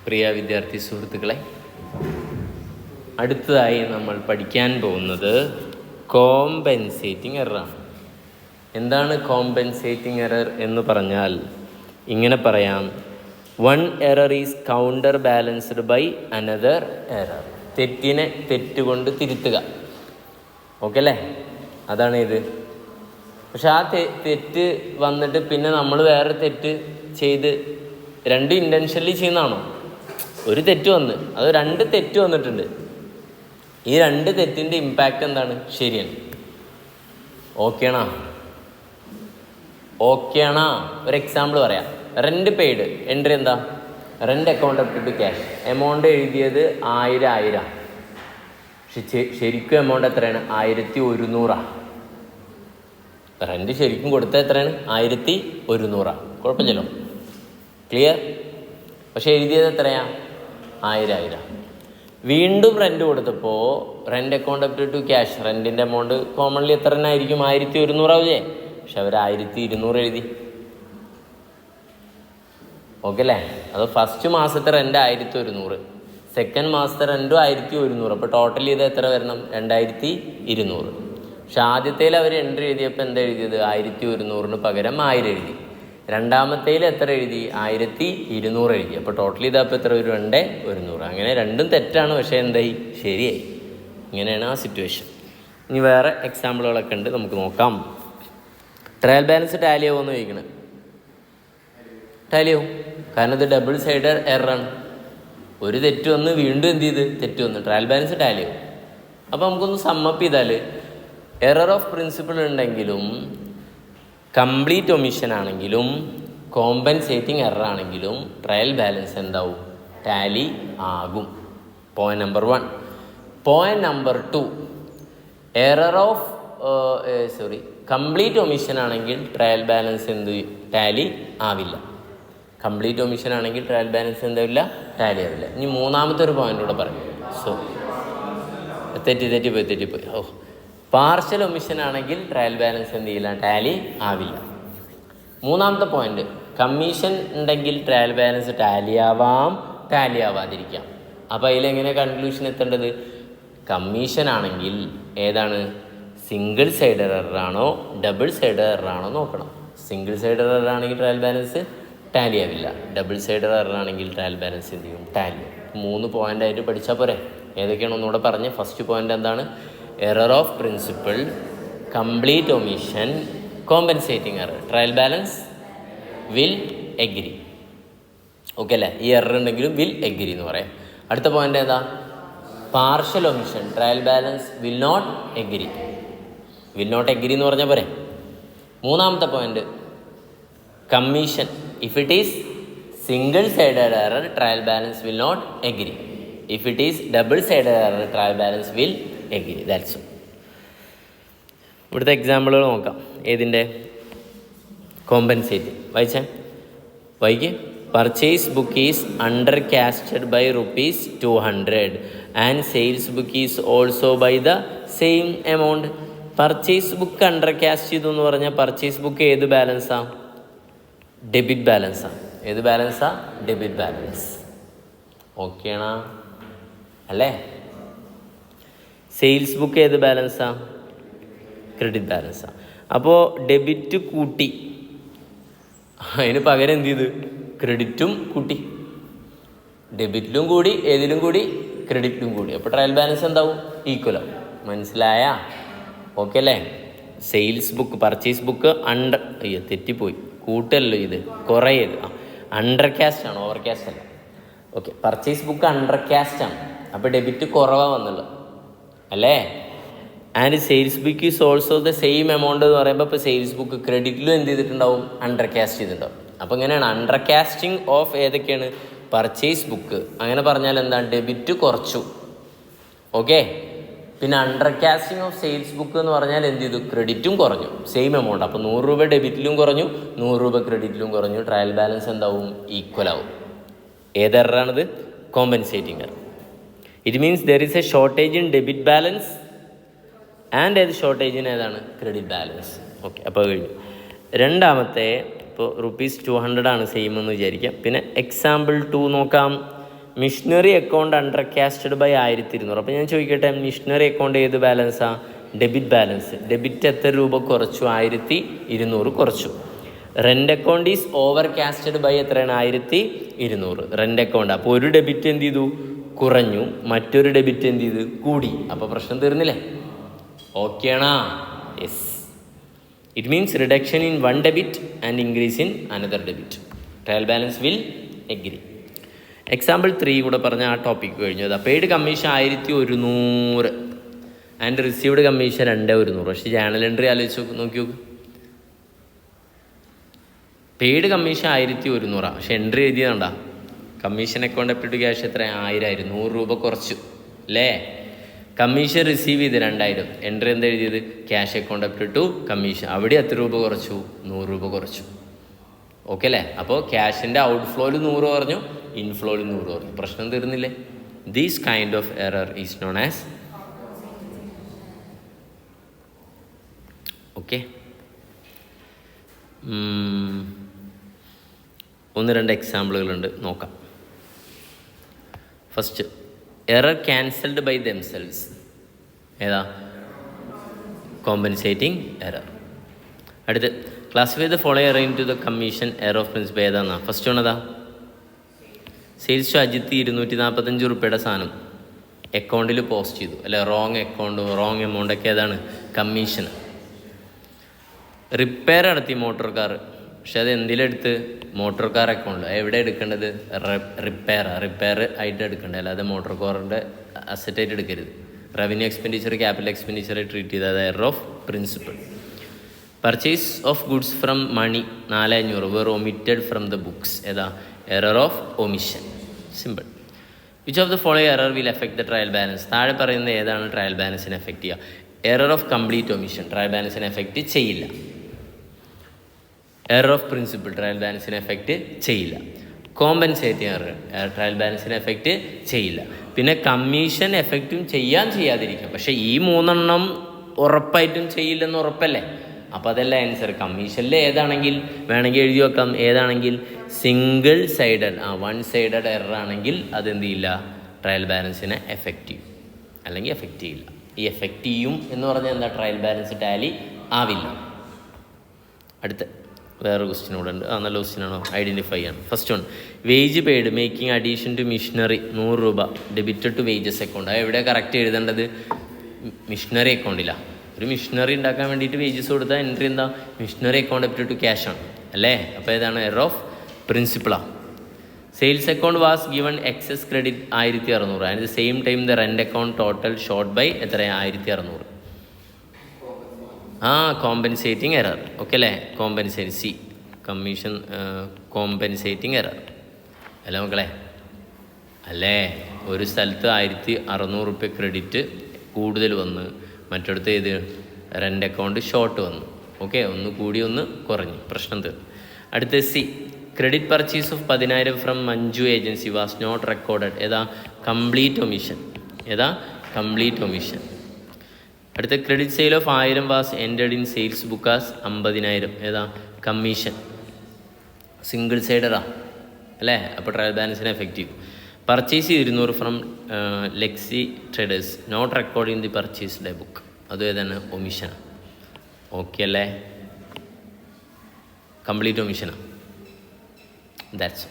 പ്രിയ വിദ്യാർത്ഥി സുഹൃത്തുക്കളെ, അടുത്തതായി നമ്മൾ പഠിക്കാൻ പോകുന്നത് കോമ്പൻസേറ്റിംഗ് എററാണ്. എന്താണ് കോമ്പൻസേറ്റിംഗ് എറർ എന്ന് പറഞ്ഞാൽ ഇങ്ങനെ പറയാം: one error is counter balanced by another error. തെറ്റിനെ തെറ്റുകൊണ്ട് തിരുത്തുക. ഓക്കെ അല്ലേ? അതാണ് ഇത്. പക്ഷെ ആ തെറ്റ് വന്നിട്ട് പിന്നെ നമ്മൾ വേറെ തെറ്റ് ചെയ്ത് രണ്ട് ഇൻറ്റൻഷനലി ചെയ്യുന്നതാണോ? ഒരു തെറ്റ് വന്ന്, അത് രണ്ട് തെറ്റ് വന്നിട്ടുണ്ട്. ഈ രണ്ട് തെറ്റിൻ്റെ ഇമ്പാക്റ്റ് എന്താണ്? ശരിയാണ്. ഓക്കെയാണോ? ഒരു എക്സാമ്പിൾ പറയാം. റെൻ്റ് പെയ്ഡ് എൻട്രി എന്താ? Rent account up to cash. Amount എഴുതിയത് 1000. പക്ഷെ ശരിക്കും എമൗണ്ട് എത്രയാണ്? 1100. റെൻ്റ് ശരിക്കും കൊടുത്തത് എത്രയാണ്? 1100. കുഴപ്പമില്ലല്ലോ, ക്ലിയർ. പക്ഷെ എഴുതിയത് എത്രയാണ്? 1000. വീണ്ടും റെൻ്റ് കൊടുത്തപ്പോൾ rent account up to cash, റെൻറ്റിൻ്റെ എമൗണ്ട് കോമൺലി എത്ര തന്നെ ആയിരിക്കും? 1100 ആവില്ലേ? പക്ഷെ അവർ 1200 എഴുതി. ഓക്കെ അല്ലേ? അത് ഫസ്റ്റ് മാസത്തെ റെൻ്റ് 1100, സെക്കൻഡ് മാസത്തെ റെൻറ്റും 1100. അപ്പോൾ ടോട്ടൽ ചെയ്ത് എത്ര വരണം? 2200. പക്ഷെ ആദ്യത്തേൽ അവർ എൻട്രി എഴുതിയപ്പോൾ എന്താ എഴുതിയത്? 1100 പകരം 1000 എഴുതി. രണ്ടാമത്തേൽ എത്ര എഴുതി? 1200 എഴുതി. അപ്പോൾ ടോട്ടൽ ചെയ്തപ്പോൾ എത്ര വരും? 2100. അങ്ങനെ രണ്ടും തെറ്റാണ്, പക്ഷേ എന്തായി? ശരിയായി. ഇങ്ങനെയാണ് ആ സിറ്റുവേഷൻ. ഇനി വേറെ എക്സാമ്പിളുകളൊക്കെ ഉണ്ട്, നമുക്ക് നോക്കാം. ട്രയൽ ബാലൻസ് ടാലി ആവുമെന്ന് ചോദിക്കണം. ടാലി ആവും, കാരണം ഇത് ഡബിൾ സൈഡഡ് എററാണ്. ഒരു തെറ്റ് വന്ന് വീണ്ടും എന്ത് ചെയ്ത്? തെറ്റ് വന്ന് ട്രയൽ ബാലൻസ് ടാലി ആവും. അപ്പോൾ നമുക്കൊന്ന് സമ്മപ്പ് ചെയ്താൽ, എറർ ഓഫ് പ്രിൻസിപ്പിൾ ഉണ്ടെങ്കിലും, കംപ്ലീറ്റ് ഒമിഷൻ ആണെങ്കിലും, കോമ്പൻസേറ്റിംഗ് എറർ ആണെങ്കിലും ട്രയൽ ബാലൻസ് എന്താവും? ടാലി ആകും. Point number 1. Point number 2, error of complete omission ആണെങ്കിൽ ട്രയൽ ബാലൻസ് എന്ത്? ടാലി ആവില്ല. കംപ്ലീറ്റ് ഒമിഷൻ ആണെങ്കിൽ ട്രയൽ ബാലൻസ് എന്താവില്ല? ടാലി ആവില്ല. ഇനി മൂന്നാമത്തെ ഒരു പോയിന്റ് കൂടെ പറയും. തെറ്റിപ്പോയി. പാർഷ്യൽ ഒമിഷൻ ആണെങ്കിൽ ട്രയൽ ബാലൻസ് എന്ത് ചെയ്യില്ല? ടാലി ആവില്ല. മൂന്നാമത്തെ പോയിന്റ്, കമ്മീഷൻ ഉണ്ടെങ്കിൽ ട്രയൽ ബാലൻസ് ടാലി ആവാം, ടാലി ആവാതിരിക്കാം. അപ്പോൾ അതിലെങ്ങനെ കൺക്ലൂഷൻ എത്തേണ്ടത്? കമ്മീഷൻ ആണെങ്കിൽ ഏതാണ്? സിംഗിൾ സൈഡ് എററാണോ ഡബിൾ സൈഡ് എററാണോ നോക്കണം. സിംഗിൾ സൈഡ് എറർ ആണെങ്കിൽ ട്രയൽ ബാലൻസ് ടാലി ആവില്ല. ഡബിൾ സൈഡ് എറർ ആണെങ്കിൽ ട്രയൽ ബാലൻസ് എന്ത് ചെയ്യും? ടാലി. 3 പോയിൻ്റായിട്ട് പഠിച്ചാൽ പോരെ. ഏതൊക്കെയാണ് ഒന്നുകൂടെ പറഞ്ഞ്. ഫസ്റ്റ് പോയിന്റ് എന്താണ്? Error of principle, complete omission, compensating error. Trial balance will agree. Okay അല്ലേ? ഈ എറർ ഉണ്ടെങ്കിലും വിൽ എഗ്രി എന്ന് പറയാം. അടുത്ത പോയിന്റ് ഏതാ? Partial omission, trial balance will not agree. Will not agree എന്ന് പറഞ്ഞാൽ പോരെ. മൂന്നാമത്തെ point, commission. If it is single sided error trial balance will not agree. If it is double sided error trial balance will agree. That's all. ഇവിടുത്തെ എക്സാമ്പിളുകൾ നോക്കാം. ഏതിൻ്റെ? Compensate. വായിക്ക്. Purchase book is under casted by ₹200 and sales book is also by the same amount. Purchase book under cast ചെയ്തു എന്ന് പറഞ്ഞാൽ purchase book ഏത് ബാലൻസാണ്? Debit ബാലൻസാണ്. ഏത് ബാലൻസാണ്? Debit balance. ഓക്കെയാണോ? അല്ലേ? സെയിൽസ് ബുക്ക് ഏത് ബാലൻസാണ്? ക്രെഡിറ്റ് ബാലൻസാണ്. അപ്പോൾ ഡെബിറ്റ് കൂട്ടി, അതിന് പകരം എന്ത് ചെയ്ത്? ക്രെഡിറ്റും കൂട്ടി. ഡെബിറ്റിലും കൂടി, ഏതിലും കൂടി? ക്രെഡിറ്റിലും കൂടി. അപ്പോൾ ട്രയൽ ബാലൻസ് എന്താവും? ഈക്വലാവും. മനസ്സിലായ? ഓക്കെ അല്ലേ? സെയിൽസ് ബുക്ക്, പർച്ചേസ് ബുക്ക് തെറ്റിപ്പോയി, കൂട്ടല്ലോ ഇത്, കുറയത്. അണ്ടർ കാസ്റ്റ് ആണ്, ഓവർ കാസ്റ്റ് അല്ല. Okay, purchase book under cast ആണ്. അപ്പോൾ ഡെബിറ്റ് കുറവാണ് വന്നുള്ളത് അല്ലേ? And sales book is also the same amount എന്ന് പറയുമ്പോൾ ഇപ്പോൾ സെയിൽസ് ബുക്ക് ക്രെഡിറ്റിലും എന്ത് ചെയ്തിട്ടുണ്ടാവും? അണ്ടർ കാസ്റ്റ് ചെയ്തിട്ടുണ്ടാവും. അപ്പോൾ ഇങ്ങനെയാണ് അണ്ടർ കാസ്റ്റിംഗ് ഓഫ് ഏതൊക്കെയാണ്? Purchase book. അങ്ങനെ പറഞ്ഞാൽ എന്താണ്? ഡെബിറ്റ് കുറച്ചു. ഓക്കെ. പിന്നെ under casting of sales book എന്ന് പറഞ്ഞാൽ എന്ത് ചെയ്തു? ക്രെഡിറ്റും കുറഞ്ഞു, സെയിം എമൗണ്ട്. അപ്പോൾ 100 രൂപ ഡെബിറ്റിലും കുറഞ്ഞു, 100 രൂപ ക്രെഡിറ്റിലും കുറഞ്ഞു. ട്രയൽ ബാലൻസ് എന്താവും? ഈക്വൽ ആവും. ഏത് എററാണിത്? Compensating error. It means there is a shortage in debit balance and ഏത് ഷോർട്ടേജിന് ഏതാണ്? Credit balance. ഓക്കെ, അപ്പോൾ കഴിഞ്ഞു. രണ്ടാമത്തെ ഇപ്പോൾ ₹200 സെയിം എന്ന് വിചാരിക്കാം. പിന്നെ എക്സാമ്പിൾ 2 നോക്കാം. Machinery account under casted by 1200. അപ്പോൾ ഞാൻ ചോദിക്കട്ടെ, മിഷനറി അക്കൗണ്ട് ഏത് ബാലൻസാണ്? Debit balance. ഡെബിറ്റ് എത്ര രൂപ കുറച്ചു? 1200 കുറച്ചു. Rent account is over casted by എത്രയാണ്? 1200 റെൻ്റ് അക്കൗണ്ട്. അപ്പോൾ ഒരു ഡെബിറ്റ് എന്ത് ചെയ്തു? കുറഞ്ഞു. മറ്റൊരു ഡെബിറ്റ് എന്ത് ചെയ്തു? കൂടി. അപ്പോൾ പ്രശ്നം തീർന്നില്ലേ? ഓക്കെ ആണോ? Yes. It means reduction in one debit and increase in another debit. Trial balance will agree. Example 3 കൂടെ പറഞ്ഞ ആ ടോപ്പിക്ക് കഴിഞ്ഞു. അതാ paid commission 1100 and received commission 2100. പക്ഷേ ജേണൽ എൻട്രി ആലോചിച്ച് നോക്കി നോക്ക്. പെയ്ഡ് കമ്മീഷൻ 1100, പക്ഷെ എൻട്രി എഴുതിയതുണ്ടാ കമ്മീഷൻ അക്കൗണ്ട് അപ്റ്റു ക്യാഷ് എത്ര? 1000 ആയിരുന്നു. 100 രൂപ കുറച്ചു അല്ലേ? കമ്മീഷൻ റിസീവ് ചെയ്ത് 2000. എൻട്രി എന്താ എഴുതിയത്? Cash account up to commission. അവിടെ എത്ര രൂപ കുറച്ചു? 100 രൂപ കുറച്ചു. ഓക്കെ അല്ലേ? അപ്പോൾ ക്യാഷിൻ്റെ ഔട്ട്ഫ്ലോയിൽ 100 കുറഞ്ഞു, ഇൻഫ്ലോയിൽ 100 കുറഞ്ഞു. പ്രശ്നം തീർന്നില്ലേ? These kind of error is known as okay. 1-2 എക്സാമ്പിളുകളുണ്ട്, നോക്കാം. First, error cancelled by themselves. ഏതാ? Compensating error. അടുത്ത്, classify the following error in to the commission error of principle. ഏതാന്നാ? ഫസ്റ്റ് വേണതാ സെയിൽസ് ടു അജിത്ത് 245 റുപ്യയുടെ സാധനം അക്കൗണ്ടിൽ പോസ്റ്റ് ചെയ്തു അല്ലെ? റോങ് അക്കൗണ്ട്, റോങ് എമൗണ്ട് ഒക്കെ ഏതാണ്? കമ്മീഷൻ. റിപ്പയർ നടത്തി മോട്ടോർ കാർ, പക്ഷെ അത് എന്തിലെടുത്ത്? Motor car account. എവിടെ എടുക്കേണ്ടത്? റിപ്പയർ ആയിട്ട് എടുക്കേണ്ടത്, അല്ലാതെ മോട്ടോർ കാറിൻ്റെ അസറ്റായിട്ട് എടുക്കരുത്. Revenue expenditure capital expenditure treat ചെയ്ത്, അത് error of principle. Purchase of goods from Mani 4500 were omitted from the books. ഏതാ? Error of omission. Simple. Which of the following error will effect the trial balance? താഴെ പറയുന്നത് ഏതാണ് trial ബാലൻസിനെ effect ചെയ്യുക? Error of complete omission trial ബാലൻസിനെ effect ചെയ്യില്ല. Error of principle trial ബാലൻസിനെ effect ചെയ്യില്ല. കോമ്പൻസേറ്റിംഗ് എറർ ട്രയൽ ബാലൻസിനെ എഫക്റ്റ് ചെയ്യില്ല. പിന്നെ കമ്മീഷൻ എഫക്റ്റും ചെയ്യാതിരിക്കാം. പക്ഷേ ഈ 3 ഉറപ്പായിട്ടും ചെയ്യില്ലെന്ന് ഉറപ്പല്ലേ? അപ്പോൾ അതല്ല ആൻസർ. കമ്മീഷനിൽ ഏതാണെങ്കിൽ വേണമെങ്കിൽ എഴുതി വെക്കാം. ഏതാണെങ്കിൽ single sided, one sided error ആണെങ്കിൽ അതെന്ത് ചെയ്യില്ല? ട്രയൽ ബാലൻസിനെ എഫക്റ്റ് ചെയ്യും, അല്ലെങ്കിൽ എഫക്റ്റ് ചെയ്യില്ല. ഈ എഫക്റ്റ് ചെയ്യും എന്ന് പറഞ്ഞാൽ എന്താ? ട്രയൽ ബാലൻസ് ടാലി ആവില്ല. അടുത്ത വേറെ ക്വസ്റ്റ്യൻ കൂടെ ഉണ്ട്. നല്ല ക്വസ്റ്റ്യനാണോ? ഐഡൻറ്റിഫൈ ആണ്. First one, wage paid making addition to machinery 100 രൂപ ഡെബിറ്റഡ് ടു വേജസ് അക്കൗണ്ട്. അത് എവിടെ കറക്റ്റ് എഴുതേണ്ടത്? മിഷനറി അക്കൗണ്ടിലാണ്. ഒരു മിഷനറി ഉണ്ടാക്കാൻ വേണ്ടിയിട്ട് വേജസ് കൊടുത്താൽ എൻട്രി എന്താ? Machinery account up to to cash ആണ് അല്ലേ? അപ്പോൾ ഏതാണ്? എറർ ഓഫ് പ്രിൻസിപ്പിളാണ്. Sales account was given excess credit 1600 and the same time the rent account total short by എത്ര? 1600. Compensating error. ഓക്കെ അല്ലേ? Compensate C commission compensating error അല്ലേ മക്കളെ? അല്ലേ? ഒരു സ്ഥലത്ത് 1600 റുപ്യ ക്രെഡിറ്റ് കൂടുതൽ വന്ന്, മറ്റിടത്ത് ഏത്? റെൻ്റ് അക്കൗണ്ട് ഷോർട്ട് വന്നു. ഓക്കെ, ഒന്ന് കൂടി ഒന്ന് കുറഞ്ഞു. പ്രശ്നം തീർന്നു. അടുത്ത C, credit purchase of 10,000 from Manju agency was not recorded. ഏതാ? Complete omission. ഏതാ? Complete omission. അടുത്ത, credit sale of 1000 was entered in sales book as 50,000. ഏതാ? കമ്മീഷൻ. സിംഗിൾ സൈഡറാ അല്ലേ? അപ്പോൾ ട്രയൽ ബാലൻസിനെ എഫക്റ്റ് ചെയ്യും. Purchase 200 from Lexi traders not record in the purchase day book. അതും ഏതാണ്? ഒമിഷനാണ്. ഓക്കെ അല്ലേ? കംപ്ലീറ്റ് ഒമിഷനാണ്. ദാറ്റ്സ്